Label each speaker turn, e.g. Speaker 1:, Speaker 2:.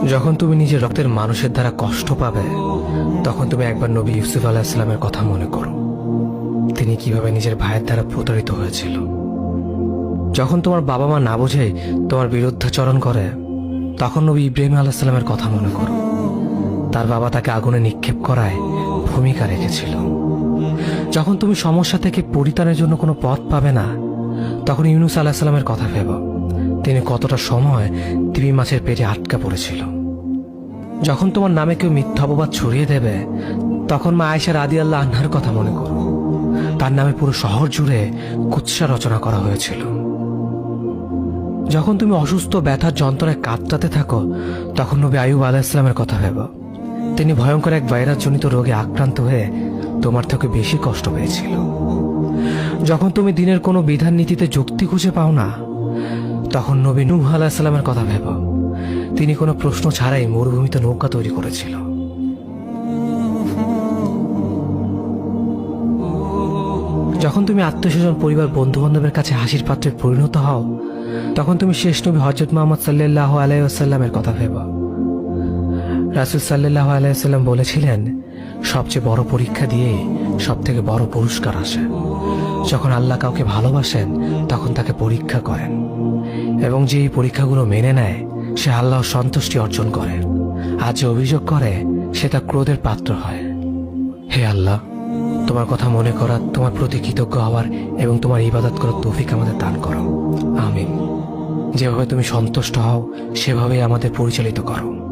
Speaker 1: যখন তুমি নিজের রক্তের মানুষের দ্বারা কষ্ট পাবে, তখন তুমি একবার নবী ইউসুফ আলাইহিস সালামের কথা মনে করো। তিনি কিভাবে নিজের ভাইয়ের দ্বারা প্রতারিত হয়েছিল। যখন তোমার বাবা মা না বুঝে তোমার বিরুদ্ধাচরণ করে, তখন নবী ইব্রাহিম আলাইহিস সালামের কথা মনে করো। তার বাবা তাকে আগুনে নিক্ষেপ করায় ভূমিকা রেখেছিল। যখন তুমি সমস্যা থেকে পরিত্রাণের জন্য কোনো পথ পাবে না, তখন ইউনুস আলাইহিস সালামের কথা ভেবো। তিনি কতটা সময় তিমি মাছের পেটে আটকা পড়েছিল। যখন তোমার নামে কেউ মিথ্যা অপবাদ ছড়িয়ে দেবে, তখন মা আয়েশা রাদিয়াল্লাহু আনহার কথা মনে করো। তার নামে পুরো শহর জুড়ে কুৎসা রচনা করা হয়েছিল। যখন তুমি অসুস্থ ব্যথার যন্ত্রণায় কাতরাতে থাকো, তখন নবী আইয়ুব আলাইহিস সালামের কথা ভেবো। তিনি ভয়ঙ্কর এক ভাইরাসজনিত রোগে আক্রান্ত হয়ে তোমার থেকে বেশি কষ্ট পেয়েছিল। যখন তুমি দিনের কোনো বিধান নীতিতে যুক্তি খুঁজে পাও না, তখন নবী নূহ আলাইহিস সালামের কথা ভেবো। তিনি কোনো প্রশ্ন ছাড়াই মরুভূমিতে নৌকা তৈরি করেছিল। যখন তুমি আত্মীয়স্বজন, পরিবার, বন্ধু বান্ধবের কাছে হাসির পাত্রে পরিণত হও, তখন তুমি শেষ নবী হযরত মুহাম্মদ সাল্লাল্লাহু আলাইহি ওয়াসাল্লামের কথা ভেবো। রাসূল সাল্লাল্লাহু আলাইহি ওয়াসাল্লাম বলেছিলেন, সবচেয়ে বড় পরীক্ষা দিয়ে সব থেকে বড় পুরস্কার আসে। যখন আল্লাহ কাউকে ভালোবাসেন, তখন তাকে পরীক্ষা করেন, এবং যে এই পরীক্ষাগুলো মেনে নেয়, সে আল্লাহর সন্তুষ্টি অর্জন করে। আর যে অভিযোগ করে, সে তার ক্রোধের পাত্র হয়। হে আল্লাহ, তোমার কথা মনে করা, তোমার প্রতি কৃতজ্ঞ হওয়ার এবং তোমার ইবাদত করার তৌফিক আমাদের দান করো। আমিন। যেভাবে তুমি সন্তুষ্ট হও, সেভাবেই আমাদের পরিচালিত করো।